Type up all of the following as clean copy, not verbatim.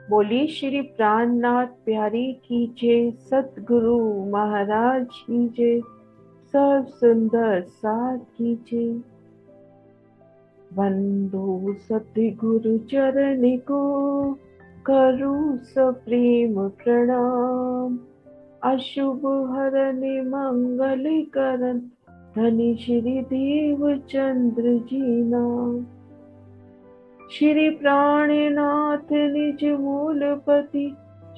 बोली श्री प्राणनाथ प्यारी की जय, सतगुरु महाराज की जय, सब सुंदर साथ की जय। वंदो सतगुरु चरण को, करूं सप्रेम प्रणाम। अशुभ हरन मंगल करन, धनि श्री देव चंद्र जी नाम। श्री प्राणनाथ निज मूलपति,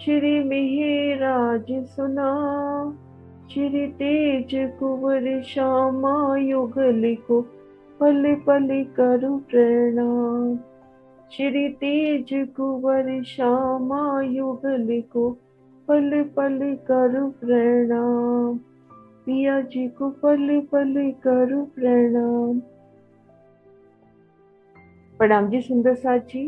श्री मिहिराज सुना। श्री तेज कुंवर श्यामा युगल को, पल पल करु प्रणाम। श्री तेज कुंवर श्यामा युगल को, पल पल करु प्रणाम। पिया जी को पल पल करु प्रणाम। प्रणाम जी सुंदर साथ जी।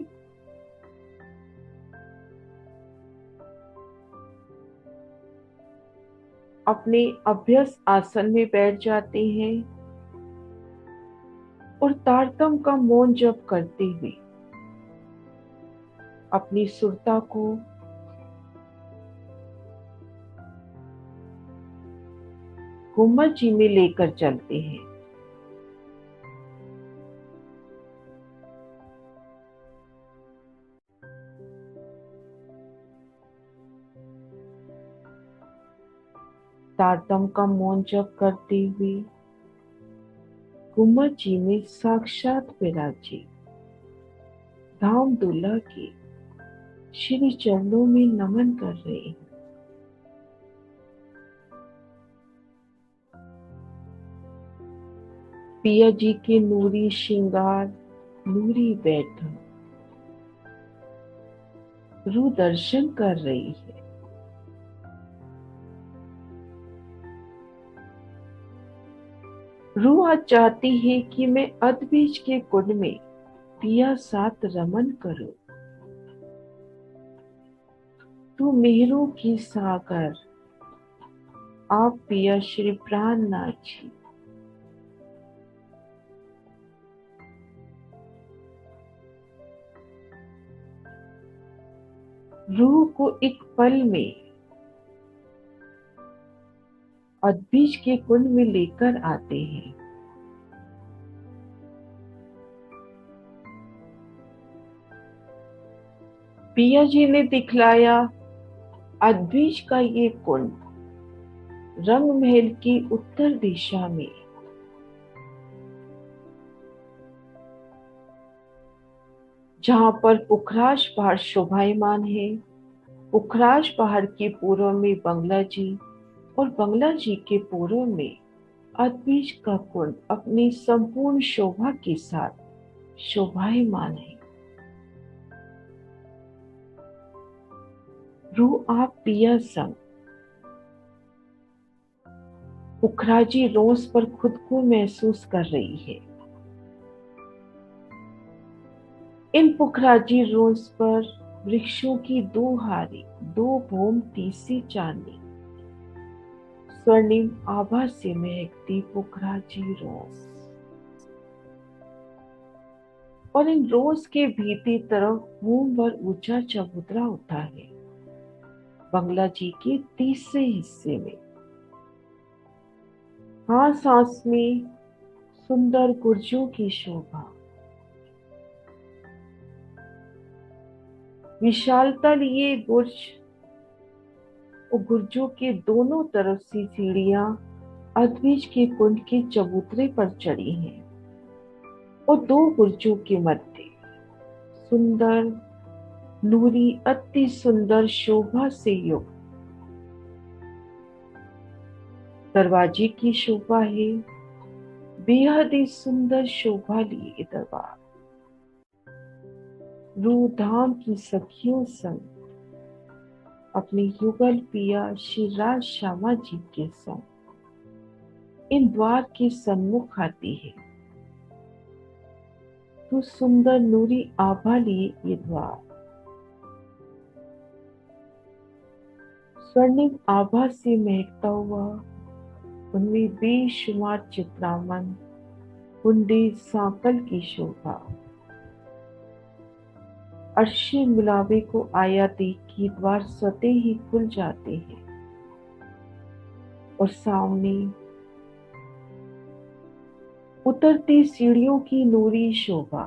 अपने अभ्यस्त आसन में बैठ जाते हैं और तारतम का मौन जप करते हुए अपनी सुरता को गुम्बद जी में लेकर चलते हैं। तारतम का मौन जप करते हुए गुम्बद जी में साक्षात विराजे धाम दूल्हा के श्री चरणों में नमन कर रहे हैं। पिया जी के नूरी श्रृंगार, नूरी बैठक रूह दर्शन कर रही है। रूह आज चाहती है कि मैं अदबीज के कुंड में पिया साथ रमन करूं। तू मेहरों की सागर, आप पिया श्री प्राणनाथ जी। रूह को एक पल में अदबीज के कुंड में लेकर आते हैं। पिया जी ने दिखलाया अदबीज का ये कुंड रंग महल की उत्तर दिशा में, जहां पर पुखराज पहाड़ शोभायमान है। पुखराज पहाड़ के पूर्व में बंगला जी और बंगला जी के पूर्व में अदबीज का कुंड अपनी संपूर्ण शोभा के साथ शोभायमान है। रूह आप पिया संग पुखराजी रोज पर खुद को महसूस कर रही है। इन पुखराजी रोज पर वृक्षों की दो हारी, दो भूम तीसरी चांदी, स्वर्णिम आभा से महकती पुखराजी रोज। और इन रोज के भीतरी तरफ भूम पर ऊंचा चबूतरा उठा है, बंगला जी के तीसरे हिस्से में। हाँ, सांस में सुंदर गुर्जों की शोभा, विशालता लिए गुर्ज और गुर्जों के दोनों तरफ से सीढ़ियां अदबीज के कुंड के चबूतरे पर चढ़ी हैं और दो गुर्जों के मध्य सुंदर नूरी अति सुंदर शोभा से युक्त दरवाजे की शोभा है। बेहद ही सुंदर शोभा लिए दरबार रूह धाम की सखियों संग अपने युगल पिया श्री राज श्यामा जी के संग इन द्वार के सन्मुख आती है। तो सुंदर नूरी आभा लिए ये द्वार स्वर्णिम आभा से महकता हुआ, उनमें बेशुमार चित्रामन कुंडे सांकल की शोभा, अर्शी मिलावे को आया देख के द्वार स्वतः ही खुल जाते हैं और सामने उतरती सीढ़ियों की नूरी शोभा।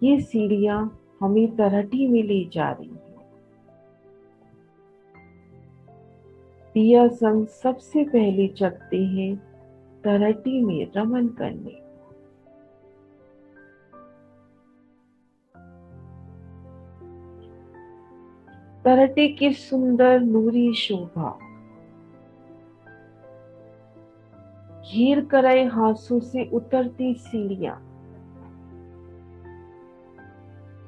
ये सीढ़ियां हमें तरहटी में ले जा रही हैं। पिया संग सबसे पहले चढ़ते हैं तरहटी में रमन करने। तरहटी की सुंदर नूरी शोभा घेर कर आए हाथों से उतरती सीढ़ियां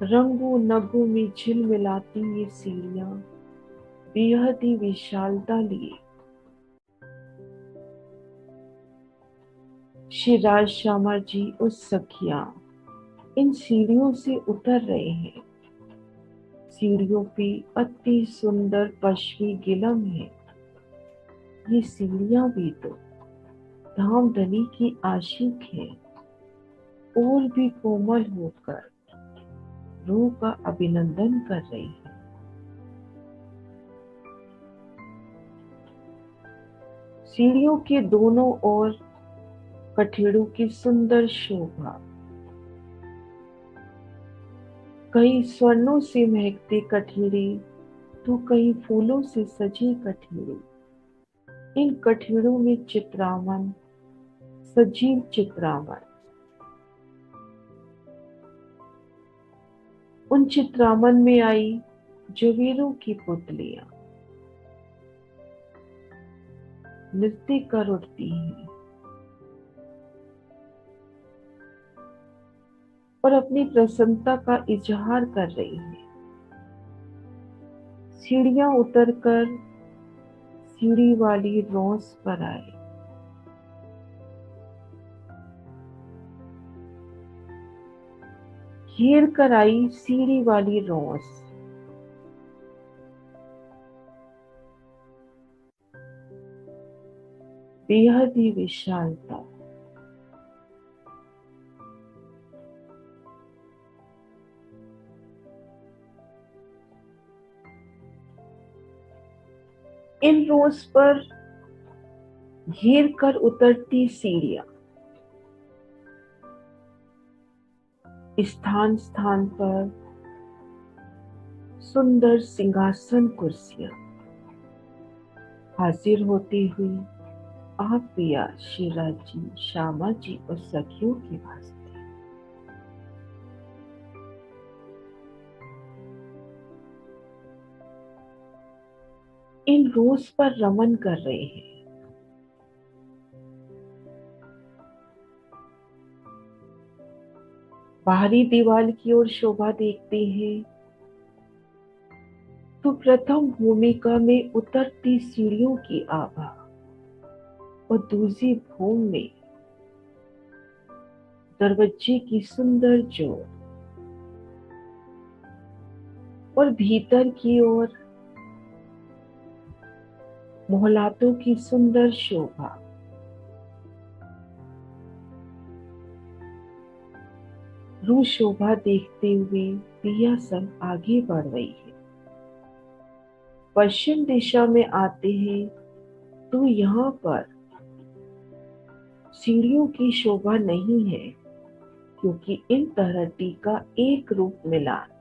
रंगों नगों में झिलमिलाती ये सीढ़ियां बेहद ही विशालता लिए श्री राज श्यामा जी और सखियां इन सीढ़ियों से उतर रहे हैं। सीढ़ियों पे अति सुंदर पश्चिमी गिलम है। ये सीढ़ियां भी तो धामधनी की आशिक है और भी कोमल होकर रूह का अभिनंदन कर रही है। सीढ़ियों के दोनों ओर कठेड़ों की सुंदर शोभा, कई स्वर्णों से महकते कठेड़े तो कई फूलों से सजे कठेड़े। इन कठेड़ों में चित्रावन सजीव चित्रावन। उन चित्रावन में आई जवेरों की पुतलियां नृत्य कर उठती हैं और अपनी प्रसन्नता का इजहार कर रही है। सीढ़ियां उतरकर सीढ़ी वाली रोस पर आए। घेर कर आई सीढ़ी वाली रोस। बेहद ही विशालता। इन रोज पर घेर कर उतरती सीढ़ियां स्थान स्थान पर सुंदर सिंहासन कुर्सियां हाजिर होती हुई आप पिया शिवराज जी श्यामा जी और सखियों के वास्ते। इन रोज पर रमन कर रहे हैं। बाहरी दीवार की ओर शोभा देखते हैं तो प्रथम भूमिका में उतरती सीढ़ियों की आभा और दूसरी भूमि में दरवाजे की सुंदर जोड़ और भीतर की ओर मोहलातों की सुंदर शोभा। रू शोभा देखते हुए पिया संग आगे बढ़ रही है। पश्चिम दिशा में आते हैं तो यहाँ पर सीढ़ियों की शोभा नहीं है क्योंकि इन तरहटी का एक रूप मिलान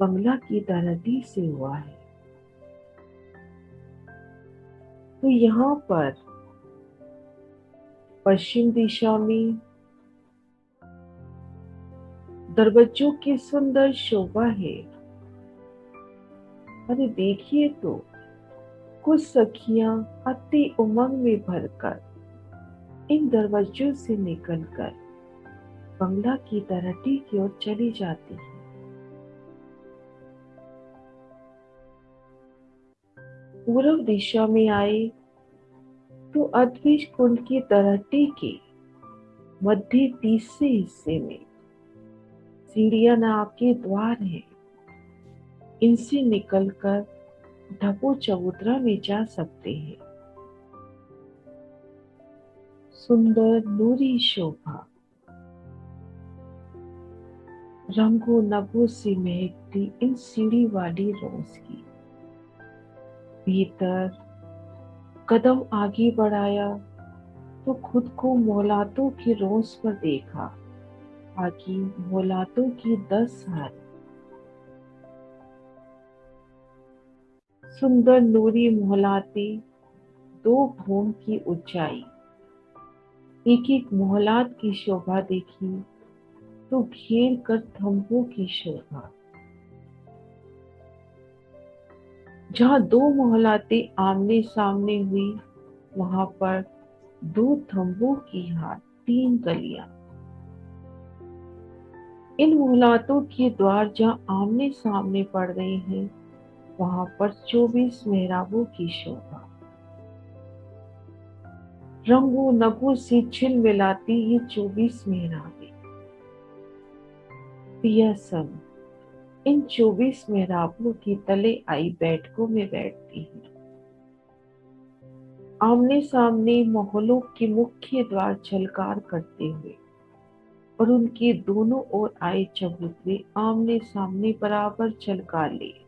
बंगला की तरहटी से हुआ है। तो यहाँ पर पश्चिम दिशा में दरवाजों की सुंदर शोभा है। अरे देखिए तो कुछ सखियां अति उमंग में भरकर इन दरवाजों से निकलकर बंगला की तरहटी की ओर चली जाती है। पूर्व दिशा में आए तो अद्विज कुंड की तरहटी के मध्य तीसरे हिस्से में सीढ़ियां नाव के द्वार हैं। इनसे निकलकर ढपो चबूतरा में जा सकते हैं। सुंदर नूरी शोभा, रंगों नगों से महकती इन सीढ़ी वाली रोज की। भीतर कदम आगे बढ़ाया तो खुद को मोहलातों की रोज पर देखा, आगे मोहलातों की 10 हार। सुंदर नूरी मोहलाते, 2 भूम की ऊंचाई, एक एक मोहलात की शोभा देखी तो घेर कर थंबों की शोभा। जहाँ 2 मोहलाते आमने सामने हुई, वहां पर 2 थंबों की हार, 3 गलियां। इन मोहलातों के द्वार जहाँ आमने सामने पड़ रहे हैं, वहां पर 24 मेहराबों की शोभा। रंगों नगों से छिल मिलाती ये 24 मेहराबें, पिया संग इन 24 मेहराबों की तले आई बैठकों में बैठती है। आमने सामने महलों के मुख्य द्वार छलकार करते हुए और उनके दोनों ओर आए चबूतरे आमने सामने बराबर छलकार लिए।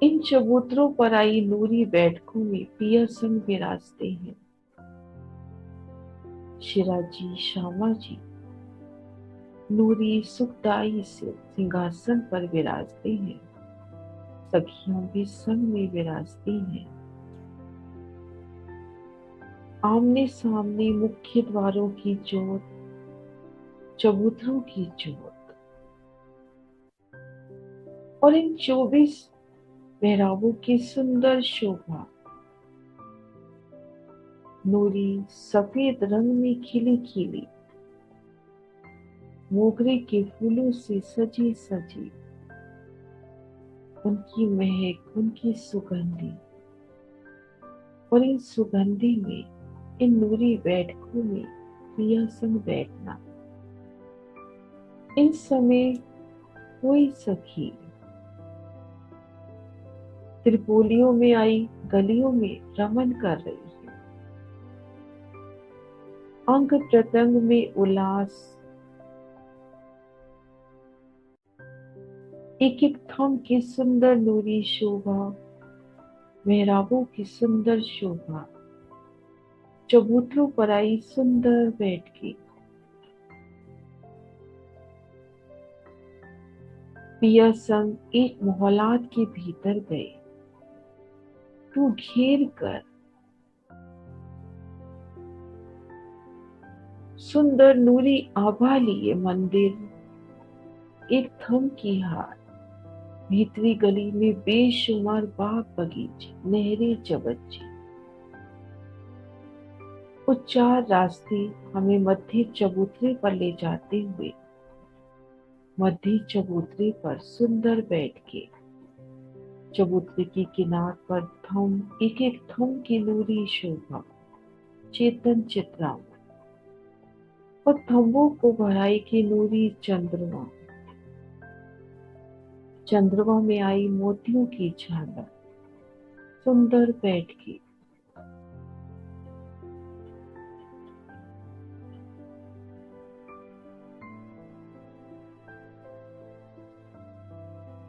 इन चबूतरों पर आई नूरी बैठकों में पिया संग विराजते हैं। शिराजी श्यामा जी नूरी सुखदाई से सिंहासन पर विराजते हैं। सखियां भी संग में विराजती हैं। आमने सामने मुख्य द्वारों की जोत, चबूतरों की जोत और इन 24 मेहराबों की सुंदर शोभा। नूरी सफेद रंग में खिली खिली, मोगरे के फूलों से सजी सजी, उनकी महक, उनकी सुगंधी और इन सुगंधी में, इन नूरी बैठकों में पिया संग बैठना। इन समय कोई सखी त्रिपोलियों में आई गलियों में रमन कर रही है। अंग प्रत्यंग में उल्लास, एक एक थम की सुंदर नूरी शोभा, मेहराबों की सुंदर शोभा, चबूतरों पर आई सुंदर बैठकी। पिया संग एक मोहलात के भीतर गए तो घेर कर सुंदर नूरी आभा लिए मंदिर, एक थम की हार। भीतरी गली में बेशुमार बाग बगीचे, नहरें चबच्चे और 4 रास्ते हमें मध्य चबूतरे पर ले जाते हुए, मध्य चबूतरे पर सुंदर बैठ के चबूतरे की किनार पर थम, एक एक थम की नूरी शोभा, चेतन चित्रांगन और थम्बों को भराई की नूरी चंद्रमा। चंद्रमा में आई मोतियों की झालर, सुंदर बैठकी।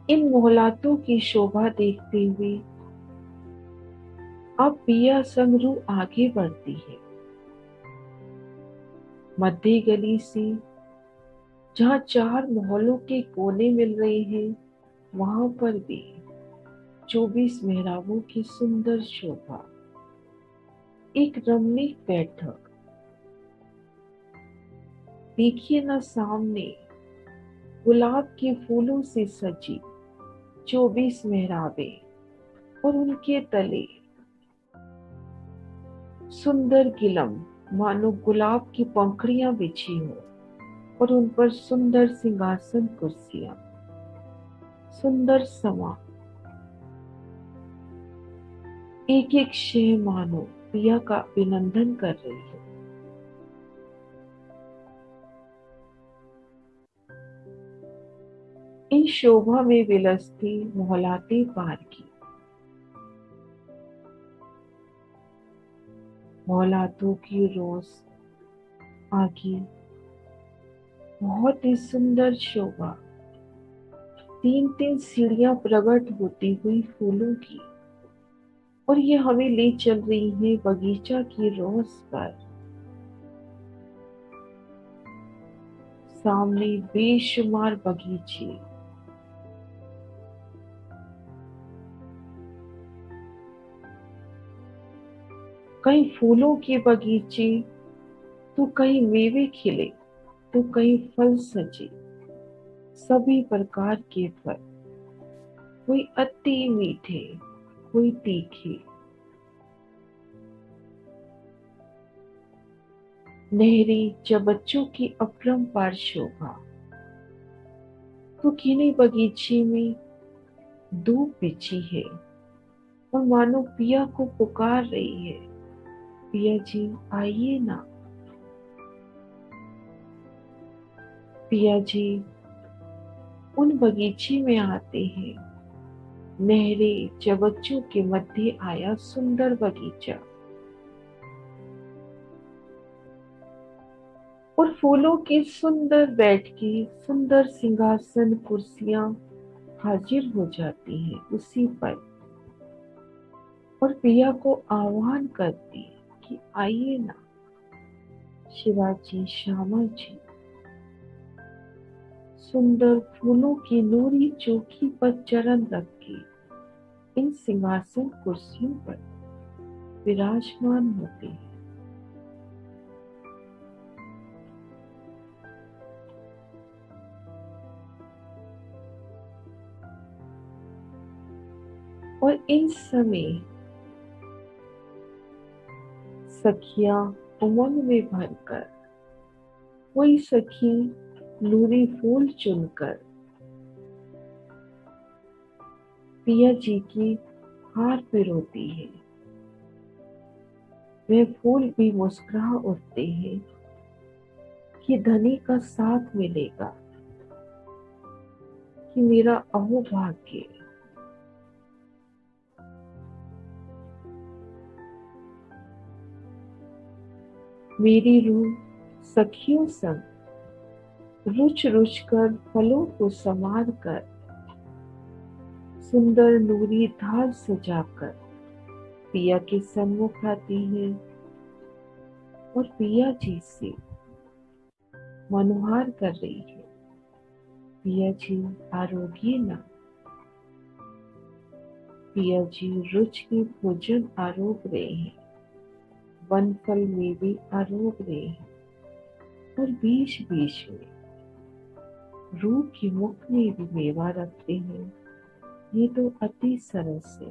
इन मोहलातों की शोभा देखते हुए अब पिया संग रूह आगे बढ़ती है। मध्य गली से जहाँ 4 मोहल्लों के कोने मिल रहे हैं, वहां पर भी 24 मेहराबों की सुंदर शोभा, एक रमणीक बैठक। देखिए ना सामने गुलाब के फूलों से सजी 24 मेहराबें और उनके तले सुंदर गिलम, मानो गुलाब की पंखड़ियां बिछी हो और उन पर सुंदर सिंहासन, कुर्सियां, सुंदर समा। एक एक शय मानो पिया का अभिनंदन कर रही है। इन शोभा में विलसती मोहलाते पार की। मौलातों की रोज आगे बहुत ही सुंदर शोभा, 3-3 सीढ़ियां प्रकट होती हुई फूलों की, और ये हमें ले चल रही है बगीचा की रोज पर। सामने बेशुमार बगीचे, कहीं फूलों के बगीचे, तो कहीं मेवे खिले, तो कहीं फल सजे, सभी प्रकार के फल, कोई अति मीठे, कोई तीखे। नहरी चबच्चों की अपरंपार शोभा, तो किन्हीं बगीचे में धूप बिछी है और मानो पिया को पुकार रही है, पिया जी आइए ना, पिया जी उन बगीचे में आते हैं। नहरे चबच्चों के मध्य आया सुंदर बगीचा, और फूलों के सुंदर बैठके, सुंदर सिंहासन कुर्सियां हाजिर हो जाती हैं उसी पर, और पिया को आह्वान करती है कि आइए ना शिवाजी, श्यामा जी। सुंदर फूलों की नूरी चौकी पर चरण रख के इन सिंहासन कुर्सियों पर विराजमान होते हैं। और इन समय सखियां उमंग में भरकर, कोई सखी नूरी फूल चुनकर पिया जी की हार पिरोती है। वे फूल भी मुस्कुरा उठते हैं कि धनी का साथ मिलेगा, कि मेरा अहोभाग्य। मेरी रूह सखियों संग रुच रुच कर फलों को संवार कर, सुंदर नूरी धार सजाकर पिया के सम्मुख आती है और पिया जी से मनोहार कर रही है, पिया जी आरोग्य ना, पिया जी रुच के भोजन आरोग रहे हैं, वन फल मेवे आरोग रहे हैं, और बीच बीच में रूह के मुख में भी मेवा रखते हैं। ये तो अति सरस है।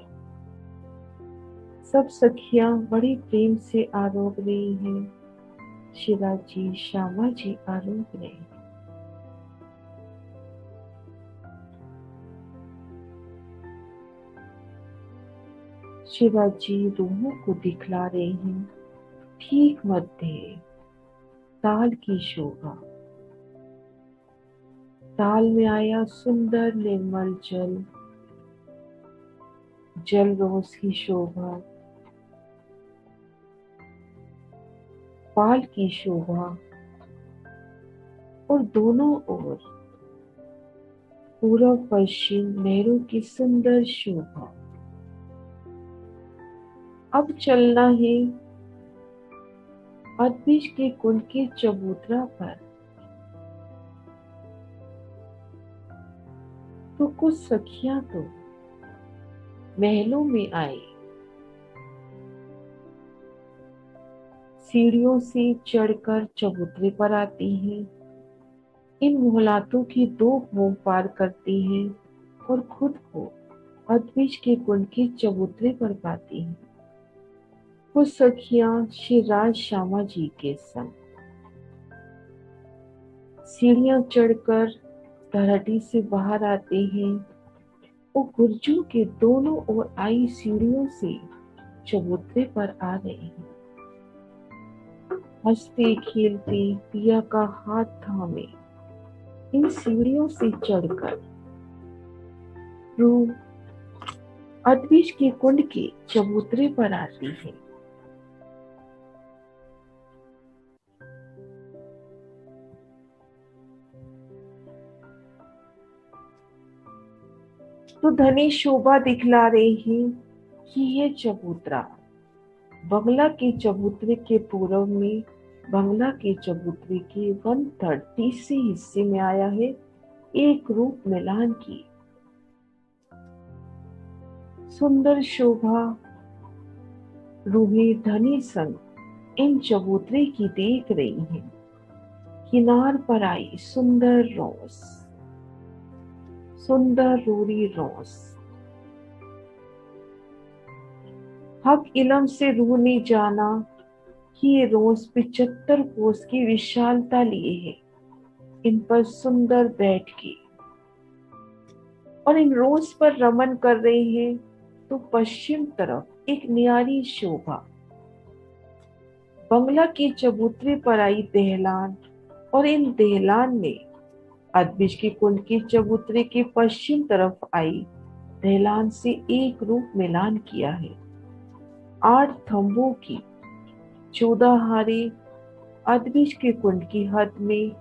सब सखियां बड़े प्रेम से आरोग रही हैं, शिवाजी श्यामा जी आरोग रहे हैं। शिवाजी रूहों को दिखला रहे हैं। ठीक मध्य ताल की शोभा, ताल में आया सुंदर निर्मल जल, जल रोज की शोभा, पाल की शोभा, और दोनों ओर पूर्व पश्चिम नहरों की सुंदर शोभा। अब चलना है अदबिज के कुंड के चबूतरा पर। तो कुछ सखियां तो महलों में आई, सीढ़ियों से चढ़कर चबूतरे पर आती हैं, इन मोहलातों की 2 भोग पार करती हैं और खुद को अदबिज के कुंड के चबूतरे पर पाती हैं। कुछ सखियां श्री राज श्यामा जी के संग सीढ़ियां चढ़कर धराटी से बाहर आते हैं, वो गुर्जों के दोनों ओर आई सीढ़ियों से चबूतरे पर आ रहे हैं। हंसते खेलते पिया का हाथ थामे इन सीढ़ियों से चढ़कर रूह अदबिज के कुंड के चबूतरे पर आती है। तो धनी शोभा दिखला रहे हैं कि ये चबूतरा बंगला के चबूतरे के पूर्व में बंगला के चबूतरे के 1/3 तीसरे हिस्से में आया है, एक रूप मिलान की। सुंदर शोभा रूहे धनी संग इन चबूतरे की देख रही हैं। किनार पर आई सुंदर रोस, सुंदर रोरी रोस। हक इलम से रूह ने जाना कि ये रोज 75 कोस की विशालता लिए है। इन पर सुंदर बैठ के और इन रोज पर रमन कर रहे हैं। तो पश्चिम तरफ एक न्यारी शोभा बंगला के चबूतरे पर आई दहलान, और इन दहलान में अदबिश के कुंड के चबूतरे के पश्चिम तरफ आई दहलान से एक रूप मिलान किया है। 8 थंबों की 14 हारे अदबिश के कुंड की हद में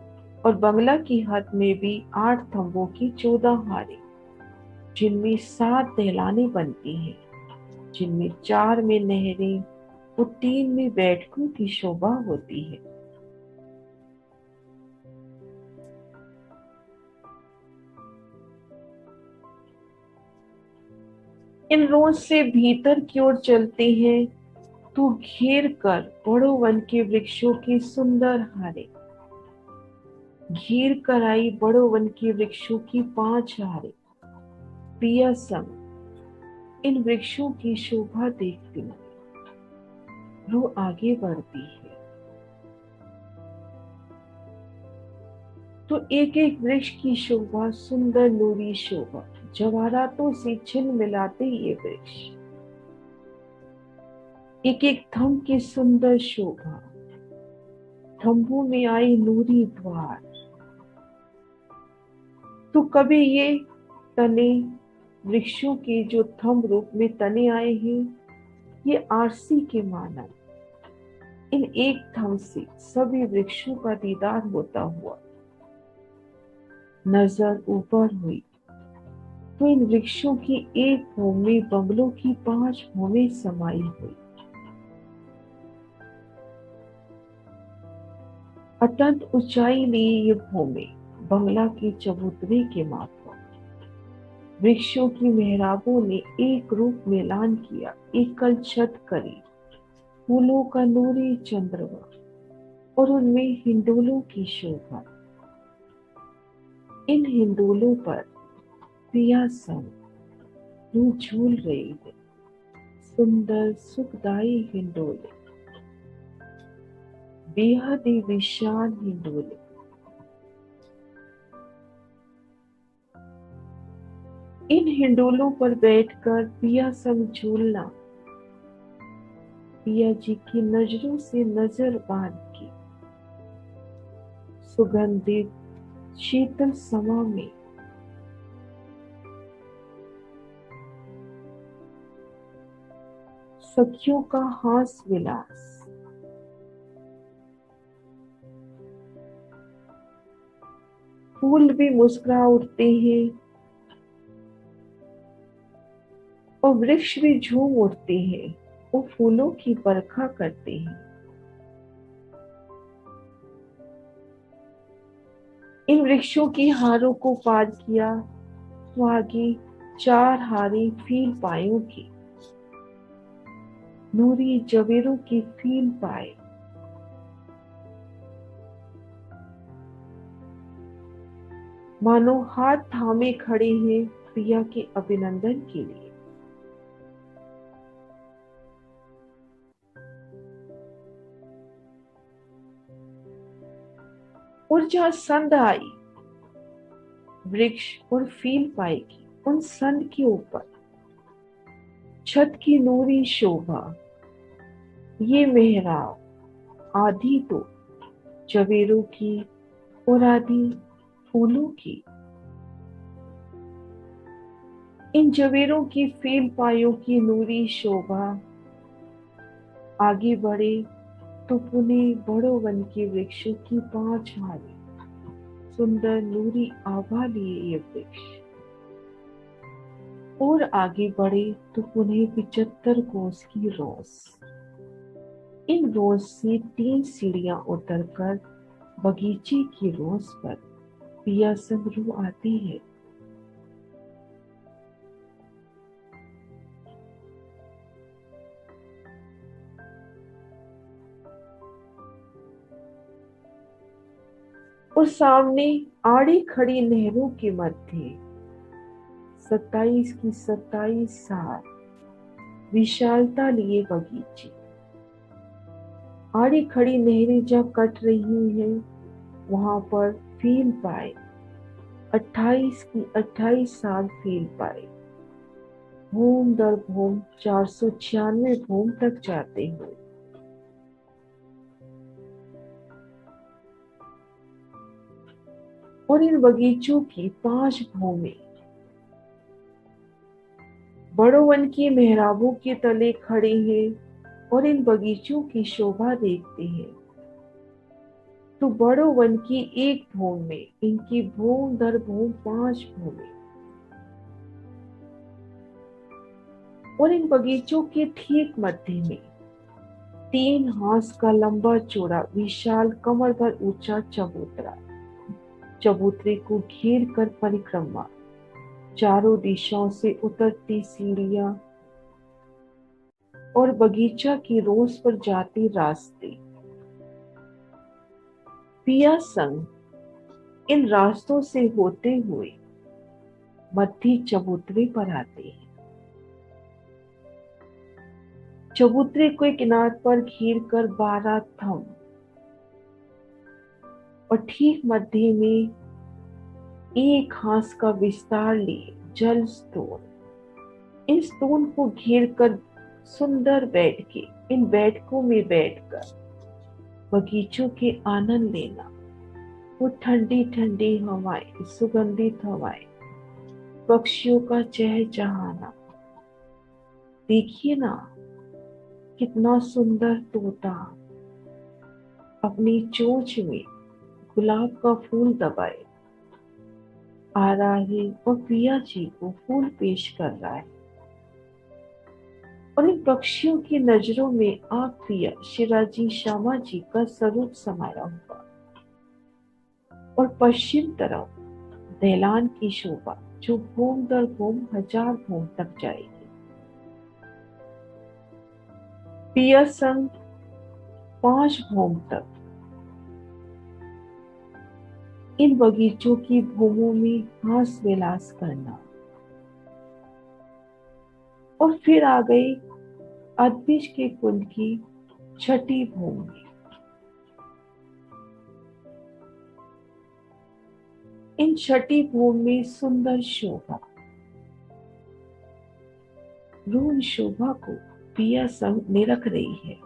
और बंगला की हद में भी 8 थंबों की 14 हारे, जिनमें 7 दहलानें बनती हैं, जिनमें 4 में नहरें और 3 में बैठकों की शोभा होती है। इन रोज से भीतर की ओर चलते हैं तो घेर कर बड़ो वन के वृक्षों की सुंदर हारे, घेर कर आई बड़ो वन के वृक्षों की 5 हारे। पिया संग इन वृक्षों की शोभा देखती रूह आगे बढ़ती है। तो एक एक वृक्ष की शोभा सुंदर नूरी शोभा, जवाहरातों से छिन मिलाते ये वृक्ष। एक एक थंब की सुंदर शोभा, थंबों में आई नूरी द्वार। तो कभी ये तने वृक्षों के जो थंब रूप में तने आए हैं, ये आरसी के मानव इन एक थंब से सभी वृक्षों का दीदार होता हुआ नजर ऊपर हुई। तो इन वृक्षों की एक भूमि में बंगलों की 5 भूमि समाई हुई। अत्यंत ऊंचाई लिए ये भूमि बंगला के चबूतरे के मात्र वृक्षों की मेहराबों ने एक रूप मिलान किया। एकल छत करी, फूलों का नूरी चंद्रमा और उनमें हिंडोलों की शोभा। इन हिंडोलों पर पिया संग रूह झूल रही है। सुंदर सुखदायी हिंडोले, बेहद ही विशाल हिंडोले। इन हिंडोलों पर बैठकर पिया संग झूलना, पिया जी की नजरों से नजर बांध के सुगंधित शीतल समा में सखियों का हास विलास। फूल भी मुस्कुरा उठते हैं और वृक्ष भी झूम उठते हैं, वो फूलों की बरखा करते हैं। इन वृक्षों की हारों को पार किया तो आगे 4 हारे फील पायों की, नूरी जवेरों की फील पाए। मानो हाथ थामे खड़े हैं प्रिया के अभिनंदन के लिए। और जहां संध आई वृक्ष और फील पाएगी, उन संध के ऊपर छत की नूरी शोभा। ये मेहराब आधी तो जवेरों की और आधी फूलों की। इन जवेरों की फील पायों की नूरी शोभा आगे बढ़े तो पुनः बड़ो वन के वृक्षों की 5 हारे, सुंदर नूरी आभा लिए ये वृक्ष। और आगे बढ़े तो पुनः 75 कोस की रोज। इन रोज से 3 सीढ़ियां उतरकर बगीचे की रोज पर पिया संग आती है। और सामने आड़ी खड़ी नहरों के मध्य 27 की 27 साल विशालता लिए बगीचे। आड़ी खड़ी नहरें जहाँ कट रही हैं, वहां पर फील पाए 28 की 28 साल फील पाए भूम दर भूम 496 भूम तक जाते हुए। और इन बगीचों की 5 भूमि बड़ों वन की मेहराबों के तले खड़े हैं और इन बगीचों की शोभा देखते हैं। तो बड़ों वन की एक भूमि में इनकी भूम दर भूम 5 भूमि। और इन बगीचों के ठीक मध्य में 3 हाथ का लंबा चौड़ा विशाल कमर भर ऊंचा चबूतरा। चबूतरे को घेर कर परिक्रमा, चारों दिशाओं से उतरती सीढ़ियां और बगीचा की रोज पर जाते रास्ते। पिया संग इन रास्तों से होते हुए मध्य चबूतरे पर आते हैं। चबूतरे को किनार पर घेर कर 12 थंब और ठीक मध्य में एक हाथ का विस्तार लिए जल स्तून। इन स्तून को घेर कर सुंदर बैठ के इन बैठकों में बैठकर बगीचों के आनंद लेना। वो ठंडी ठंडी हवाएं, सुगंधित हवाएं, पक्षियों का चहचहाना। देखिए ना, कितना सुंदर तोता अपनी चोंच में गुलाब का फूल दबाए आ रहा है और पिया जी को फूल पेश कर रहा है। और इन पक्षियों की नजरों में आप पिया शिवाजी श्यामा जी का स्वरूप समाया हुआ। और पश्चिम तरफ दैलान की शोभा जो भूम दर भूम 1000 भूम तक जाएगी। पिया संग 5 भूम तक इन बगीचों की भूमों में हास विलास करना। और फिर आ गई अदबिज के कुंड की 6ठी भूमि। इन 6ठी भूमि में सुंदर शोभा, रूम शोभा को पिया संग निरख रही है।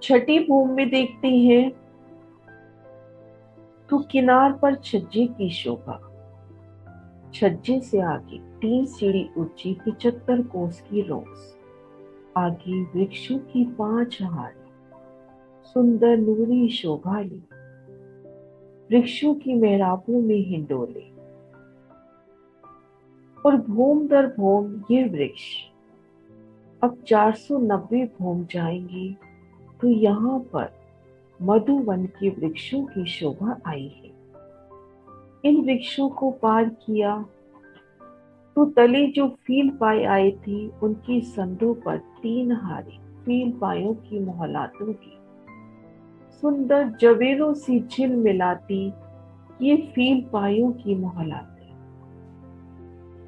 छठी भूमि में देखते हैं तो किनार पर छज्जे की शोभा। छज्जे से आगे 3 सीढ़ी ऊंची 75 कोस की रोज। आगे वृक्षों की 5 हारी सुंदर नूरी शोभा ली। वृक्षों की मेहराबों में हिंडोले। और भूम दर भूम ये वृक्ष अब 490 भूम जाएंगे तो यहाँ पर मधुवन के वृक्षों की शोभा आई है। इन वृक्षों को पार किया तो तले जो फील पाए आए थे उनकी संदों पर 3 हारी फील पायों की मोहलातों की सुंदर जवेरों से झिल मिलाती ये फील पायों की मोहलातें।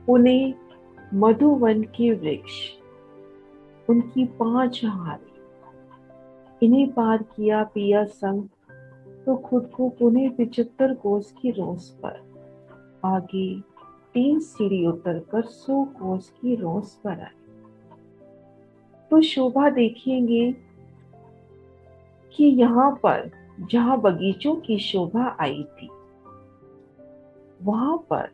उन्हें मधुवन के वृक्ष उनकी 5 हारी इन्हें पार किया पिया संग तो खुद को पुनः 75 कोस की रोस पर आगे 3 सीढ़ी उतरकर 100 कोस की रोस पर आए। तो शोभा देखेंगे कि यहाँ पर जहाँ बगीचों की शोभा आई थी वहां पर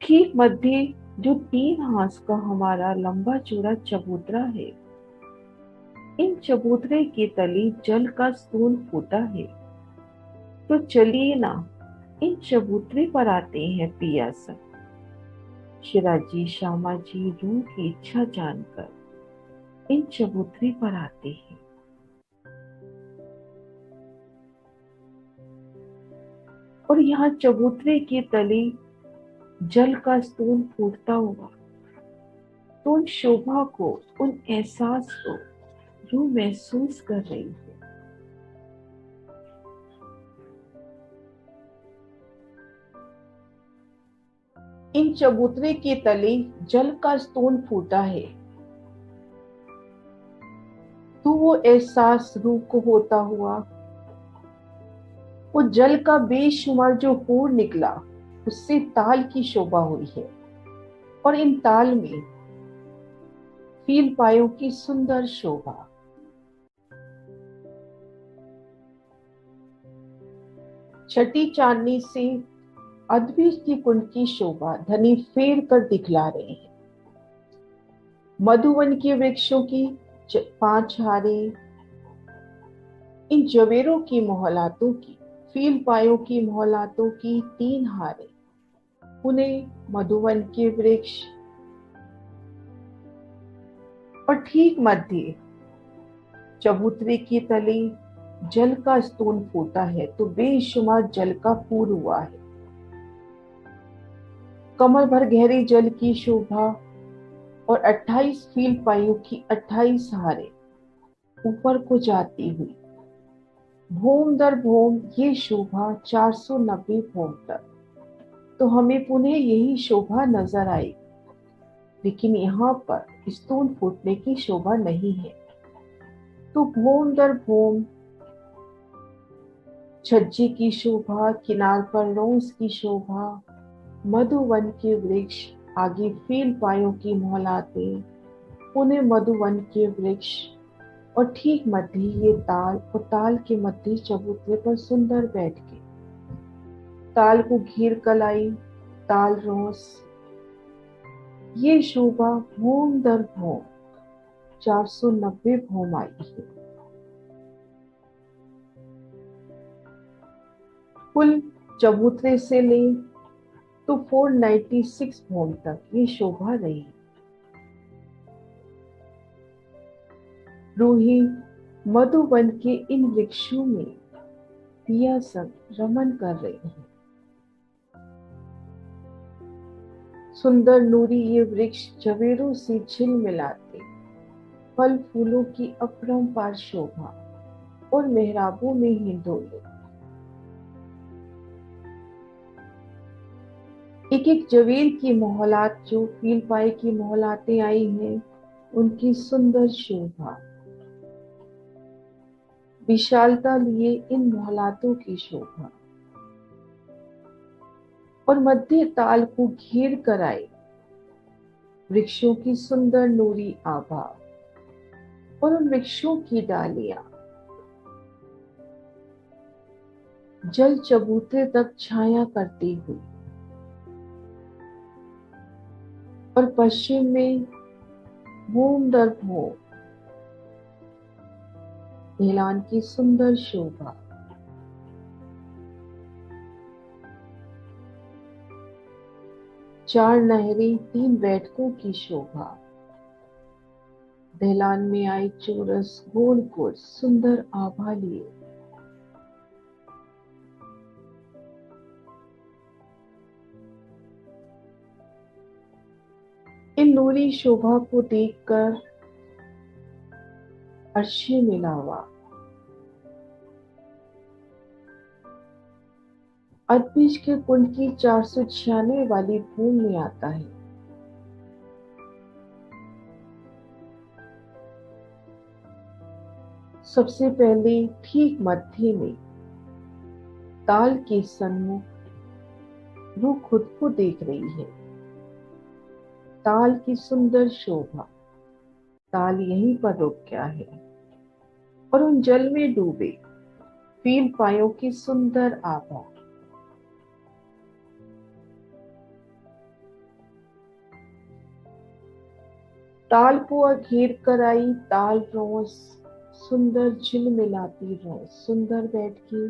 ठीक मध्य जो 3 हाथ का हमारा लंबा चौड़ा चबूतरा है इन चबूतरे के तले जल का स्तून फूटा है, तो चलिए ना इन चबूतरे पर आते हैं पिया सब। शिराजी श्यामा जी रूह की इच्छा जानकर इन चबूतरे पर आते हैं। और यहाँ चबूतरे के तले जल का स्तून फूटता हुआ, तो उन शोभा को, उन एहसास को रूह महसूस कर रही है। इन चबूतरे के तले जल का स्तून फूटा है, तो वो एहसास रूह को होता हुआ, वो जल का बेशुमार जो पूर निकला, उससे ताल की शोभा हुई है। और इन ताल में फील पायों की सुंदर शोभा। छठी चांदनी से अद्भुत की कुंड की शोभा धनी फेर कर दिखला रहे हैं। मधुवन के वृक्षों की 5 हारें, इन जवेरों की मोहलातों की, फील पायों की मोहलातों की 3 हारें, उन्हें मधुवन के वृक्ष। और ठीक मध्य चबूतरे के तले जल का स्तून फूटा है, तो बेशुमार जल का पूर हुआ है। कमर भर गहरे जल की शोभा और 28 फील पायों की 28 हारें ऊपर को जाती हुई, भूम दर भूम ये शोभा 490 भूम तक, तो हमें पुनः यही शोभा नजर आई। लेकिन यहाँ पर स्तून फूटने की शोभा नहीं है, तो भूम दर भूम छज्जे की शोभा, किनार पर रोज की शोभा, मधुवन के वृक्ष, आगे फील पायों की मोहलातें, पुनः मधुवन के वृक्ष। और ठीक मध्य ये ताल, और ताल के मध्य चबूतरे पर सुंदर बैठ के ताल को घेर कलाई, ताल रोस, ये शोभा भूम दर भूम 490 भूम आई है। कुल चबूतरे से ले तो 496 भूम तक ये शोभा रही। रूही मधुवन के इन वृक्षों में पिया सब रमन कर रही है। सुंदर नूरी ये वृक्ष जवेरों से झिलमिलाते, फल फूलों की अपरंपार शोभा और मेहराबों में हिंडोले। एक एक जवेर की मोहलात, जो फील पाए की मोहलातें आई हैं, उनकी सुंदर शोभा, विशालता लिए इन मोहलातों की शोभा। और मध्य ताल को घेर कर आए वृक्षों की सुंदर नूरी आभा, और उन वृक्षों की डालियां जल चबूतरे तक छाया करती हुई। और पश्चिम में भूम दर भूम ढलान की सुंदर शोभा। चार नहरें, 3 बैठकों की शोभा, ढलान में आई चोरस गोल गोल सुंदर आभा लिए। इन नूरी शोभा को देखकर अर्शी मिलावा अद्भिज के कुंड की 496 वाली भूमि में आता है। सबसे पहले ठीक मध्य में ताल के सन्मुख रूह खुद को देख रही है। ताल की सुंदर शोभा, ताल यहीं पर रुक गया है, और उन जल में डूबे फील पायों की सुंदर आभा। ताल को घेर कर आई ताल रोस, सुंदर झिलमिलाती रोज सुंदर बैठ के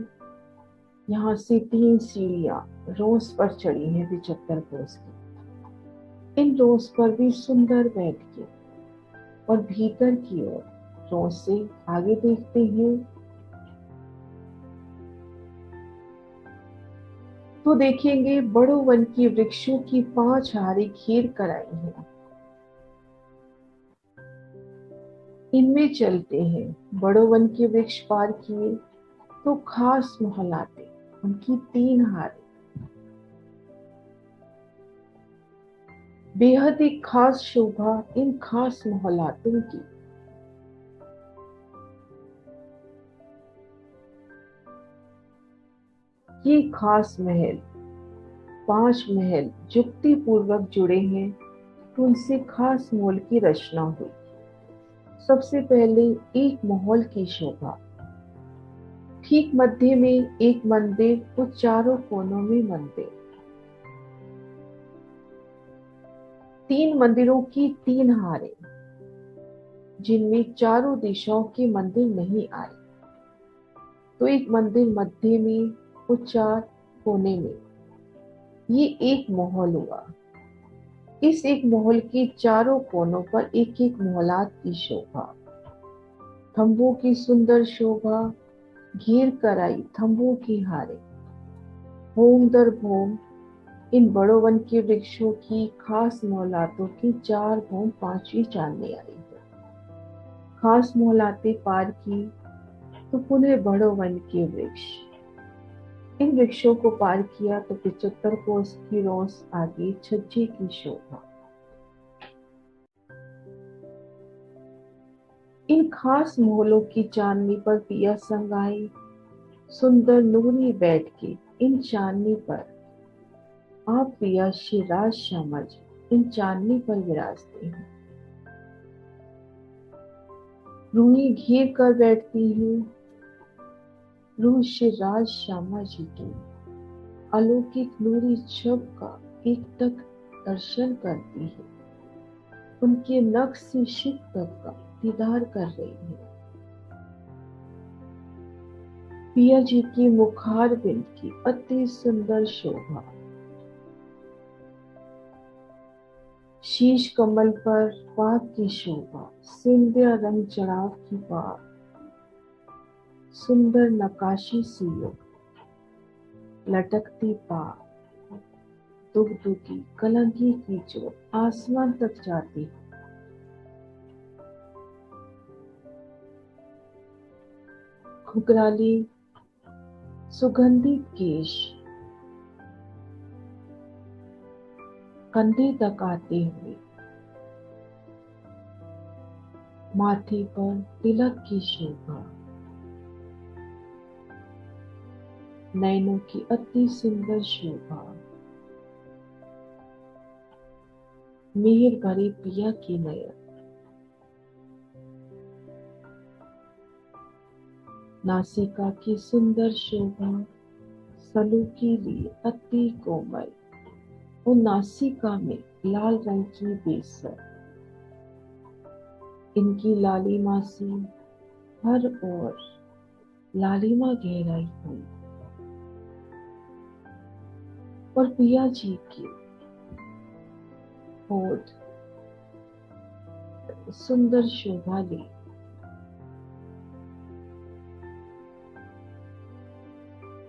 यहाँ से 3 सीढ़ियां रोज पर चढ़ी हैं 75 कोस की। इन रोज पर भी सुंदर बैठ के और भीतर की ओर रोज से आगे देखते हैं तो देखेंगे बड़ों वन की वृक्षों की 5 हारें घेर कर आई हैं। इनमें चलते हैं। बड़ों वन के वृक्ष पार किए तो खास मोहलाते उनकी 3 हारें बेहद एक खास शोभा इन खास मोहलातों की। ये खास महल 5 महल जुक्ति पूर्वक जुड़े हैं तो उनसे खास मोल की रचना हुई। सबसे पहले एक महल की शोभा। ठीक मध्य में एक मंदिर तो चारों कोनों में मंदिर। 3 मंदिरों की 3 हारें जिनमें चारों दिशाओं के मंदिर नहीं आए तो एक मंदिर मध्य में तो 4 कोने में। ये एक महल हुआ। इस एक महल के चारों कोनों पर एक एक मोहलात की शोभा। थंबों की सुंदर शोभा घेर कर आई थंबों की हारें। भौम दर भौम इन बड़ों वन के वृक्षों की खास मोहलातों की 4 भौम 5वीं चांदनी आई है। खास मोहलातें पार की तो पुनः बड़ों वन के वृक्ष। इन वृक्षों को पार किया तो 75 कोस की रोस आगे छज्जे की शोभा। इन खास मोहलों की चांदनी पर पिया संग आई। सुंदर नूरी बैठ के इन चांदनी पर आप पिया शिराज श्यामा जी इन चांदनी पर विराजते हैं। रूही घेर कर बैठती है। रूह शिराज श्यामा जी की अलौकिक नूरी छब का एक तक दर्शन करती है। उनके नख से शिव तक का दीदार कर रही है। पिया जी की मुखार बिंद की अति सुंदर शोभा। शीश कमल पर पाक की शोभा। सिंधिया रंग जड़ाव की पाक। सुंदर नकाशी सी लटकती पाक। दुग्ध की कलंगी की जो आसमान तक जाती है। घुघराली सुगंधित केश कंधे तक आते हुए। माथे पर तिलक की शोभा। नैनों की अति सुंदर शोभा। मेहर भरे पिया की नयन। नासिका की सुंदर शोभा। सलूकीली अति कोमल और नासिका में लाल रंग की बेसर। इनकी लालिमा से हर ओर लालिमा गहराई हुई। और पिया जी की होठ सुंदर शोभा ली।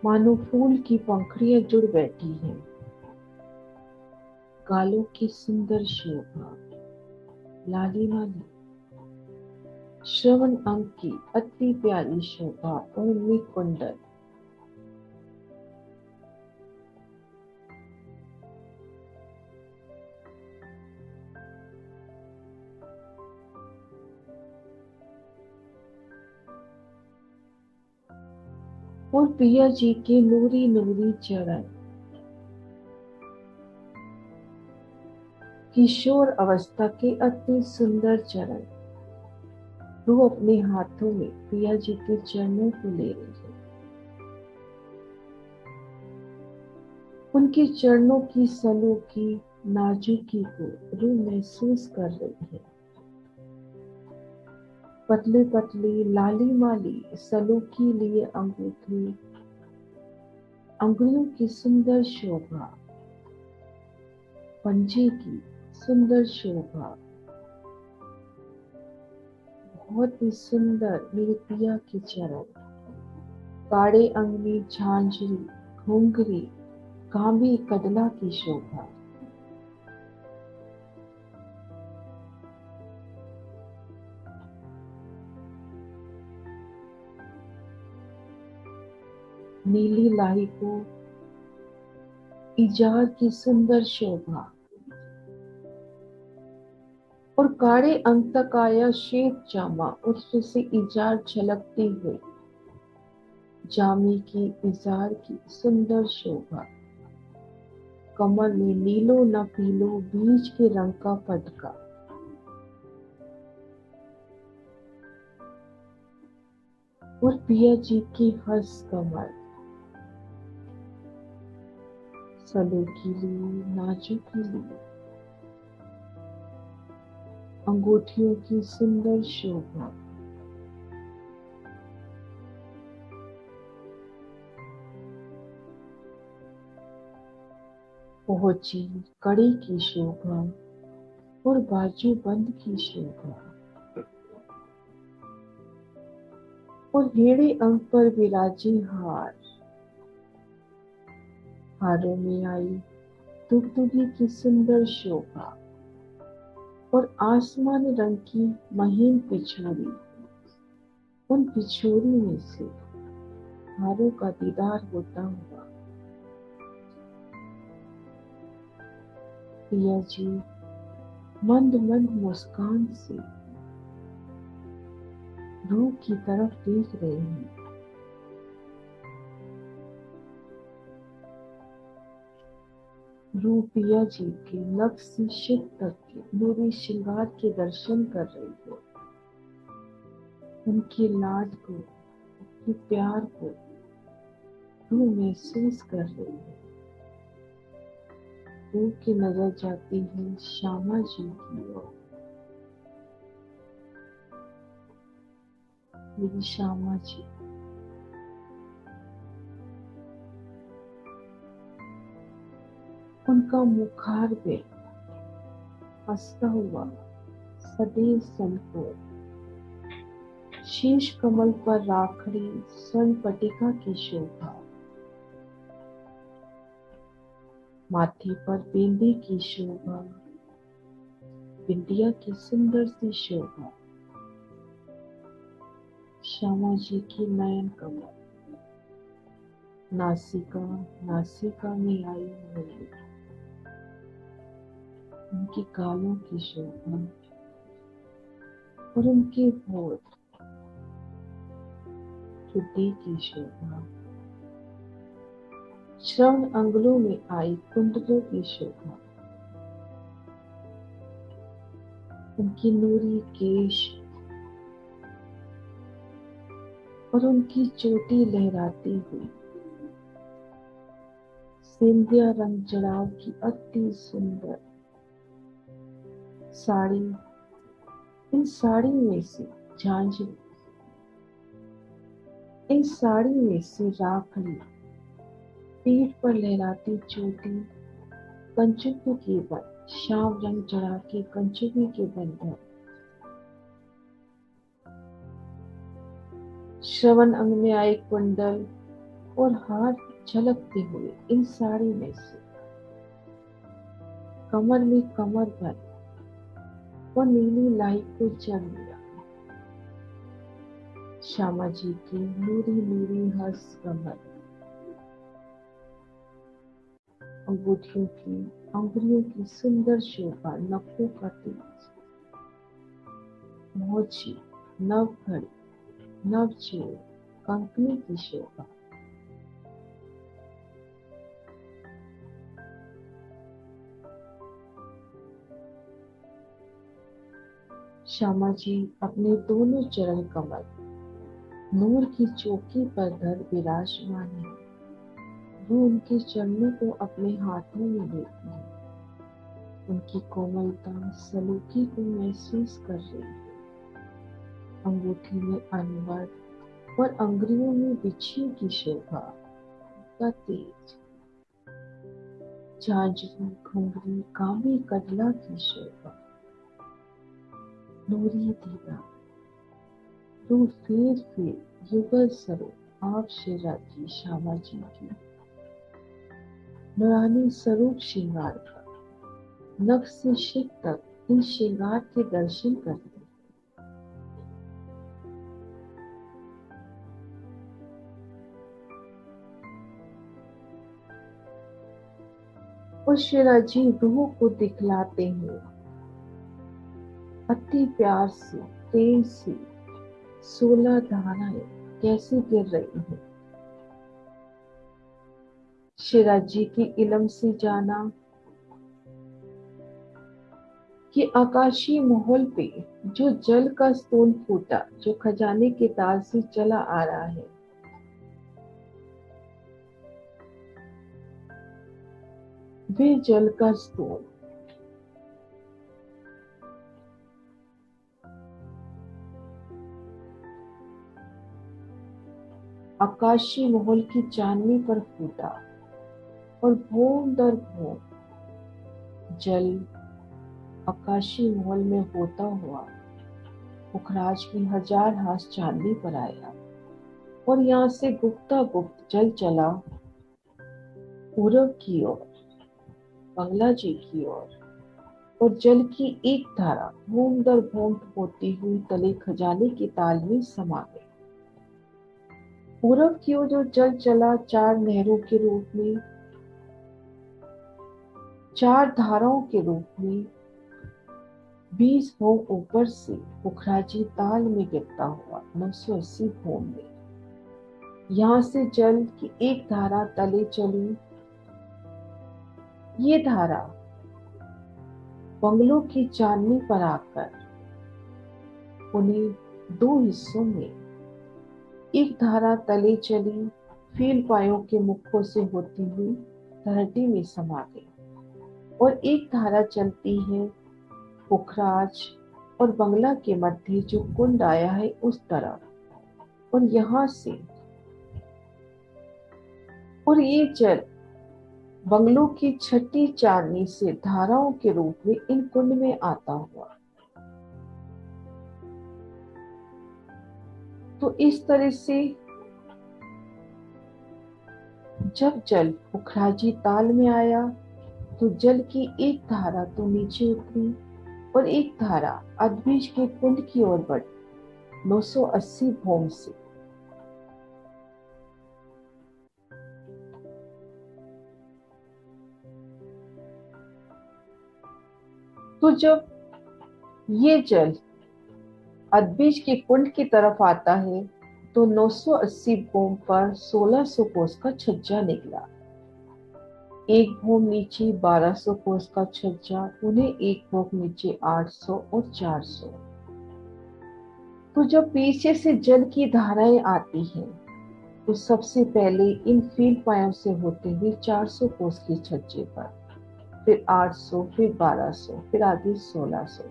मानो फूल की पंखुड़ियां जुड़ बैठी हैं। गालों की सुंदर शोभा लालिमा ली। श्रवण अंग की अति प्यारी शोभा और उनमें कुंडल। और पिया जी के नूरी नूरी चरण। किशोर अवस्था के अति सुंदर चरण। रूह अपने हाथों में पिया जी के चरणों को ले रही है। उनके चरणों की सलों की नाजुकी को रूह महसूस कर रही है। पतली पतली लाली माली सलूकी लिए अंगूठी, अंगुलियों की सुंदर शोभा, पंजे की सुंदर शोभा, बहुत ही सुंदर मेरे पिया के चरण, काड़े अंग में झांझरी घुंघरी कांबी कदला की शोभा। नीली लाही को इजार की सुंदर शोभा, और काड़े अंग तक आया श्वेत जामा, उसमें से इजार झलकते हुए, जामी की इजार की सुंदर शोभा। कमर में नीलो न पीलो बीज के रंग का पटका, और पिया जी की हंस कमर, सलूकी ली नाजुक ली, अंगूठियों की सुंदर शोभा। पहुंची कड़ी की शोभा और बाजू बंद की शोभा, और हेड़े अंग पर विराजे हार, हारों में आई दुगदुगी की सुंदर शोभा, और आसमान रंग की महीन पिछोरी, उन पिछोरी में से हारों का दीदार होता हुआ पिया जी मंद मंद मुस्कान से रूह की तरफ देख रहे हैं। रूह पिया जी के नख से शिर तक के नूरी श्रृंगार के दर्शन कर रही है। उनके लाड को, उनके प्यार को रूह महसूस कर रही है। रूह की नजर जाती है श्यामा जी की ओर। मेरी श्यामा जी, उनका मुखार पे हंसता हुआ सदैव संकोच, शीश कमल पर राखड़ी स्वर्ण पटिका की शोभा, माथे पर बिंदी की शोभा, बिंदिया की सुंदर सी शोभा। श्यामा जी की नयन कमल, नासिका नासिका में आई हुई, उनके गालों की शोभा, और उनके होठ ठुड्डी की शोभा, श्रवण अंगुलों में आई कुंडलों की शोभा, उनकी नूरी केश और उनकी चोटी लहराती हुई, सिंधिया रंग जड़ाव की अति सुंदर साड़ी, इन साड़ी में से झांझरी, इन साड़ी में से राखड़ी, पीठ पर लहराती चोटी, कंचुकी के बंध, श्याम रंग जड़ा के कंचुकी के बंधन, श्रवण अंग में आए कुंडल और हार झलकते हुए, इन साड़ी में से कमर में कमर बंद और नीली लाई को जल लिया। श्यामा जी की नूरी नूरी हंस कमर, अंगूठियों की अंगुलियों की सुंदर शोभा, नखों का तेज, मोची, नव घड़ी, नव चूड़, कंकनी की शोभा। श्यामा जी अपने दोनों चरण कमल नूर की चौकी पर धर विराजमान है। वो उनके चरणों को अपने हाथों में लेती है, उनकी कोमलता सलूकी को महसूस कर रही है। अंगूठी में अनवर और अंगुलियों में बिच्छू की शोभा का तेज, झांझरी घुंघरी कामी कजला की शोभा, नूरी दीदा रू फेर फेर युगल स्वरूप आप शिवरात्रि श्यामा जी की, नूरानी स्वरूप श्रृंगार का, नख से शिख तक इन श्रृंगार के दर्शन करते। और शिवराजी रूह को दिखलाते हैं अति प्यार से, प्रेम से 16 धाराएं कैसे गिर रही हैं। शिवराजी के इलम से जाना कि आकाशीय माहौल पे जो जल का स्तून फूटा, जो खजाने के तार से चला आ रहा है, वे जल का स्तून आकाशीय माहौल की चांदनी पर फूटा और भूम दर भूम जल आकाशीय माहौल में होता हुआ पुखराज की 1000 हाथ चांदनी पर आया और यहाँ से गुप्ता गुप्त जल चला पूरब की ओर, बंगला जी की ओर, और जल की एक धारा भूम दर भूम होती हुई तले खजाने के ताल में समा गई। पूरब की ओर जो जल चला 4 नहरों के रूप में, 4 धाराओं के रूप में 20 भोम ऊपर से पुखराजी ताल में गिरता हुआ 980 भोम में, यहाँ से जल की एक धारा तले चली। ये धारा बंगलों की चांदनी पर आकर उन्हें 2 हिस्सों में, एक धारा तले चली फील पायों के मुखों से होती हुई धरती में समा गई और एक धारा चलती है पुखराज और बंगला के मध्य जो कुंड आया है उस तरफ, और यहाँ से, और ये जल बंगलों की छठी चांदनी से धाराओं के रूप में इन कुंड में आता हुआ। तो इस तरह से जब जल पुखराजी ताल में आया तो जल की एक धारा तो नीचे उतरी और एक धारा अद्विज के कुंड की ओर बढ़ी 980 भोम से। तो जब ये जल अद्विज के कुंड की तरफ आता है तो 980 भोम पर 1600 कोस का छज्जा निकला, एक भोम नीचे 1200 कोस का छज्जा, उन्हें एक भोम नीचे 800 और 400। तो जब पीछे से जल की धाराएं आती हैं तो सबसे पहले इन फील पायों से होते हुए 400 कोस के छज्जे पर, फिर 800, फिर 1200, फिर आगे 1600,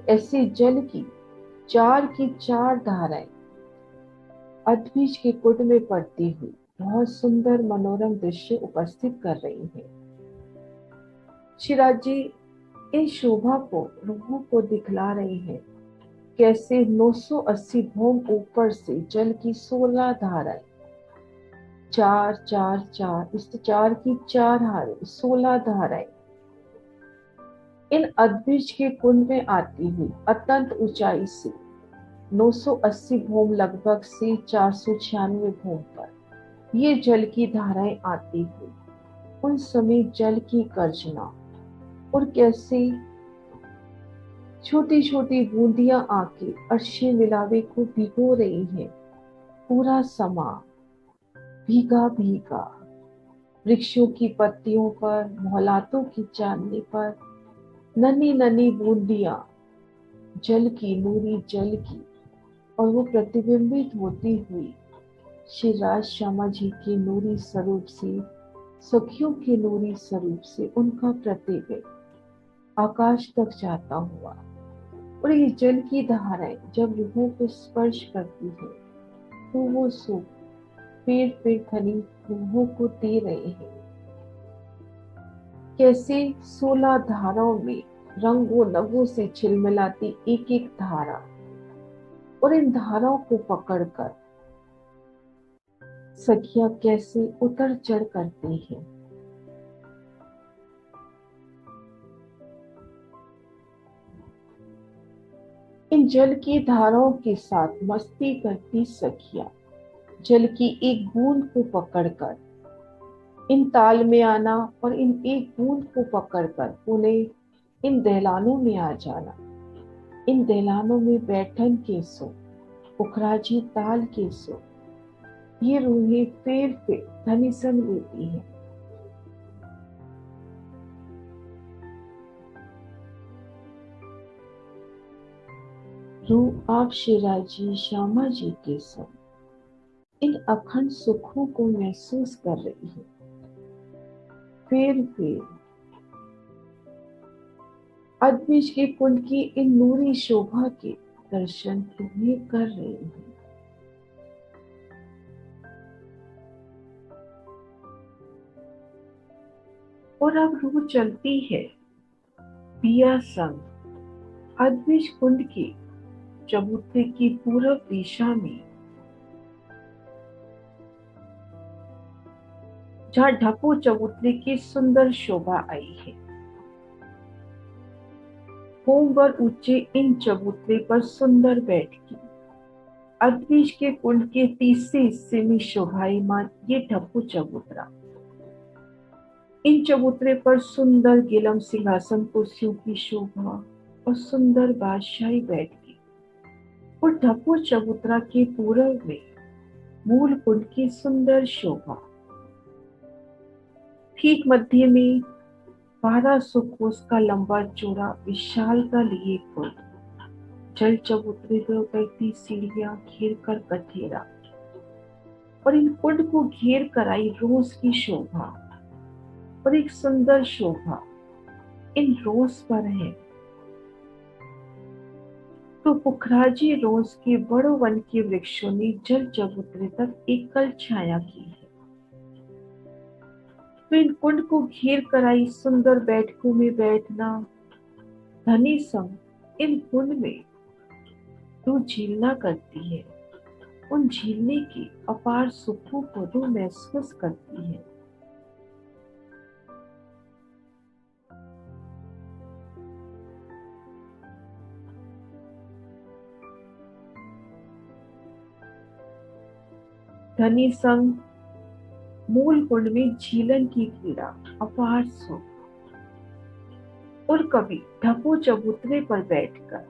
ऐसे जल की 4 की 4 धाराएं अद्विज के कुंड में पड़ती हुई बहुत सुंदर मनोरम दृश्य उपस्थित कर रही है। शिवराज जी इन शोभा को रूहों को दिखला रही है, कैसे 980 भोम ऊपर से जल की 16 धाराएं, 4 4 4, इस 4 की 4 हारे 16 धाराएं इन अद्विज के कुंड में आती हुई अत्यंत ऊंचाई से 980 भोम लगभग से 496 भोम पर ये जल की धाराएं आती हुई उन समय जल की गर्जना और कैसे छोटी छोटी बूंदियां आके अर्शे मिलावे को भिगो रही हैं। पूरा समा भीगा भीगा वृक्षों की पत्तियों पर, मोहलातों की चांदनी पर नन्ही नन्ही बूंदियां जल की, नूरी जल की, और वो प्रतिबिंबित होती हुई श्री श्यामा जी के नूरी स्वरूप से, सखियों के नूरी स्वरूप से उनका प्रतिबिंब आकाश तक जाता हुआ और ये जल की धाराएं जब रूहों को स्पर्श करती है तो वो सुख फिर धनी रूहों को दे रहे हैं। कैसे 16 धाराओं में रंगों नगों से झिलमिलाती एक एक धारा, और इन धाराओं को पकड़कर सखियां कैसे उतर चढ़ करती हैं। इन जल की धाराओं के साथ मस्ती करती सखियां जल की एक बूंद को पकड़कर इन ताल में आना और इन एक बूंद को पकड़कर उन्हें इन दहलानों में आ जाना। इन दहलानों में बैठन के सो, उखराजी ताल के सो, ये रूहें फिर धनी सन लेती हैं। रूह आप शिराजी श्यामा जी के संग इन अखंड सुखों को महसूस कर रही है। फिर अद्विज के कुंड की इन नूरी शोभा के दर्शन तुम्हें कर रही है। और अब रूह चलती है पिया संग अद्विज कुंड की चबूतरे की पूर्व दिशा में, जहाँ ढको चबूतरे की सुंदर शोभा आई है। होमवर ऊंचे इन चबूतरे पर सुंदर बैठकी अद्विज के कुंड के तीसरे हिस्से में शोभायमान ये ढको चबूतरा। इन चबूतरे पर सुंदर गिलम सिंहासन कुर्सियों की शोभा और सुंदर बादशाही बैठकी, और ढको चबूतरा के पूर्व में मूल कुंड की सुंदर शोभा। ठीक मध्य में 1200 कोस का लंबा चौड़ा विशालता लिए कुंड, जल चबूतरे पर उतरती सीढ़ियां घेर कर कठेरा, और इन कुंड को घेर कर आई रोज की शोभा, और एक सुंदर शोभा इन रोज पर है। तो पुखराजी रोज के बड़ो वन के वृक्षों ने जल चबूतरे तक एकल छाया की है। तो इन कुंड को घेर कर आई सुंदर बैठकों में बैठना, धनी संग इन कुंड में रूह झीलना करती है। उन झीलने के अपार सुखों को रूह महसूस करती है। धनी संग मूल कुंड में झीलन की क्रीड़ा अपार सुख, और कभी ढको चबूतरे पर बैठकर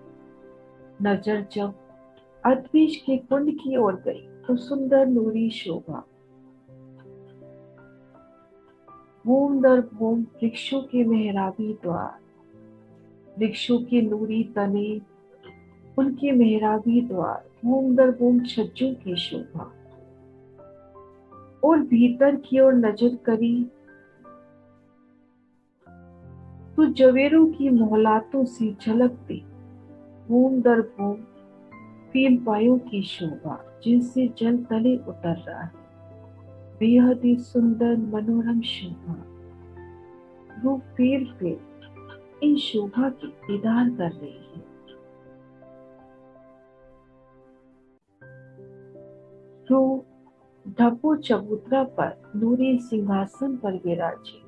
नजर जब अद्विज के कुंड की ओर गई तो सुंदर नूरी शोभा। भूम दर भूम वृक्षों के मेहराबी द्वार, वृक्षों के नूरी तने, उनके मेहराबी द्वार, भूम दर भूम छज्जों की शोभा। और भीतर की ओर नजर करी तो जवेरों की मोहलातों से झलकती भूम दर भूम पीलपायों की शोभा, जिनसे जल तले उतर रहा है बेहद ही सुंदर मनोरम शोभा। रूह फिर इन शोभा की दीदार कर रही है। रूह ढको चबूतरा पर नूरी सिंहासन पर विराजे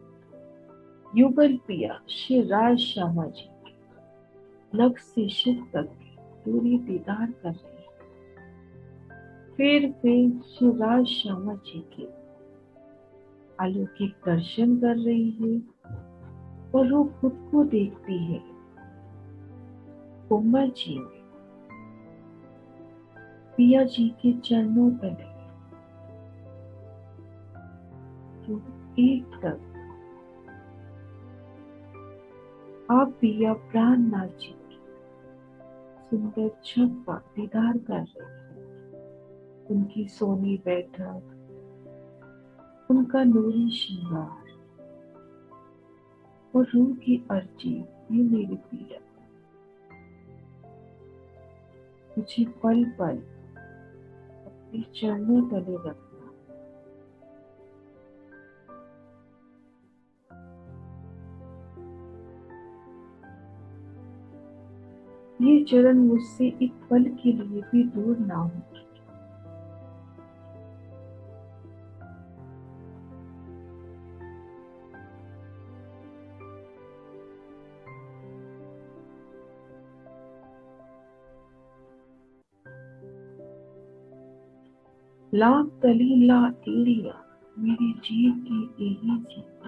युगल पिया श्री राज श्यामा जी लग से शिव तक दूरी दीदार कर रही है। फिर श्री राज श्यामा जी के अलौकिक दर्शन कर रही है, और वो खुद को देखती है कोमल जी में पिया जी के चरणों तले। तो एक तक आप पिया प्राणनाथ जी की सुंदर छत का दीदार कर रहे हैं। उनकी सोनी बैठक, उनका नूरी श्रृंगार, और रूह की अर्जी ये मेरे पिया मुझे पल पल अपने चरणों तले रखना। ये चरण मुझसे एक पल के लिए भी दूर ना हो। लाख तली ला एड़िया मेरी जीव की यही जी।